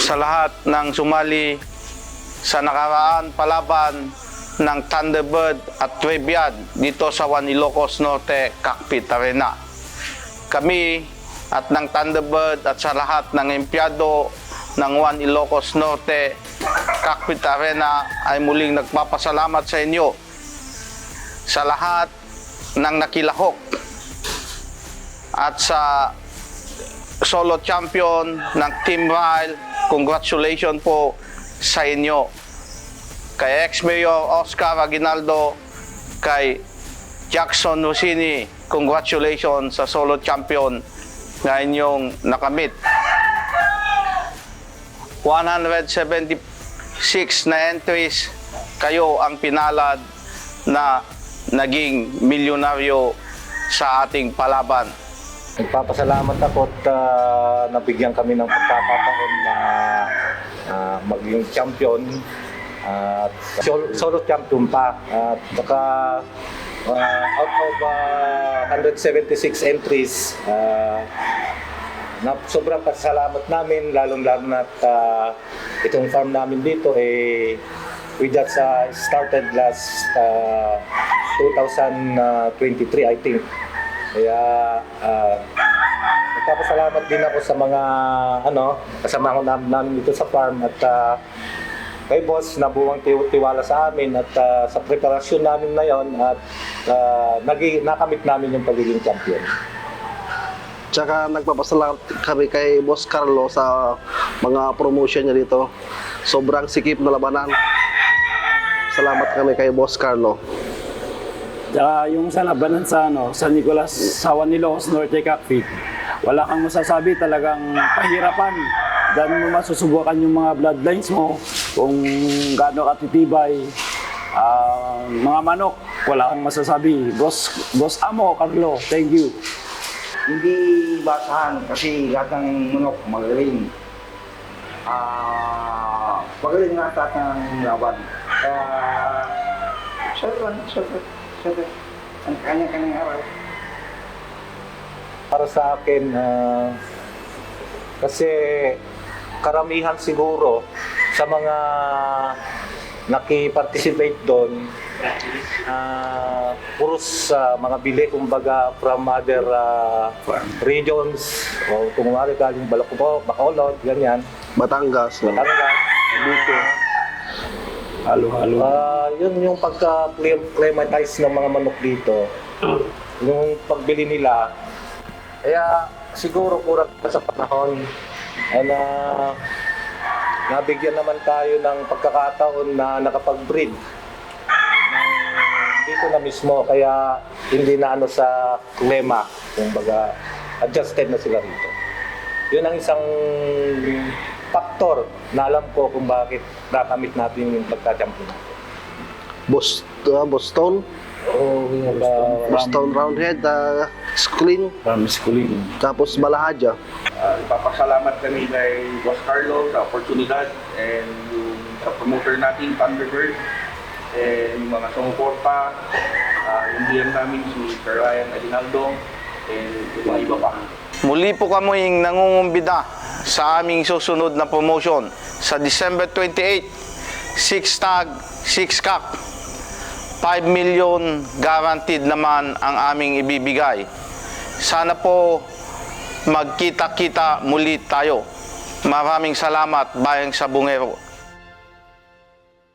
sa lahat ng sumali sa nakaraan palaban ng Thunderbird at Trebiad dito sa One Ilocos Norte Cockpit Arena. Kami at ng Thunderbird at sa lahat ng empleyado ng One Ilocos Norte Cockpit Arena ay muling nagpapasalamat sa inyo sa lahat ng nakilahok at sa solo champion ng Team Ryle. Congratulations po sa inyo. Kay ex-mayor Oscar Aguinaldo, kay Jackson Rossini, congratulations sa solo champion na inyong nakamit. 176 na entries, kayo ang pinalad na naging milyonaryo sa ating palaban. Nagpapasalamat ako at nabigyan kami ng pagkakataon na maging champion at solo champion pa. At saka out of 176 entries, sobrang pasalamat namin, lalong-lalo na itong farm namin dito we just started last 2023, I think. Kaya nagpapasalamat din ako sa mga kasama ko namin dito sa farm at kay boss na buwang tiwala sa amin at sa preparasyon namin na yon at nakamit namin yung pagiging champion. Tsaka nagpapasalamat kami kay Boss Carlo sa mga promotion niya dito. Sobrang sikip na labanan. Salamat kami kay Boss Carlo. Tsaka yung sa labanan sa San Nicolas, sa One Ilocos Norte Cockpit, wala kang masasabi, talagang pahirapan. Dahil mo masusubukan yung mga bloodlines mo, kung gaano katitibay. Mga manok, wala kang masasabi. Boss Amo, Carlo, thank you. Hindi basahan kasi lahat ng manok magaling. Magaling na lahat ng laban. Siyempre, ang kanya-kanyang araw. Para sa akin, kasi karamihan siguro sa mga naki-participate doon, puros mga bili, kumbaga from other regions, o kung maaari galing Bacolod, ganyan. Batangas. Dito. Halo-halo. Yun yung pagka-climatize ng mga manok dito, yung pagbili nila. Kaya siguro kurang sa panahon na nabigyan naman tayo ng pagkakataon na nakapag-breed dito na mismo, kaya hindi na sa klima, kumbaga adjusted na sila rito. Yun ang isang faktor na alam ko kung bakit nakamit natin yung pagka-champion natin. Boston. Boston Roundhead, Skulin. Tapos Balahaja. Ipapasalamat kami kay Boss Carlo sa oportunidad and yung sa promoter natin, Thunderbird, and yung mga sumuporta, yung DM namin si Sir Ryan Aguinaldo, and yung mga iba pa. Muli po kaming nangungumbida sa aming susunod na promotion sa December 28, 6 tag, 6 cup. 5 million guaranteed naman ang aming ibibigay. Sana po magkita-kita muli tayo. Maraming salamat, Bayang Sabungero.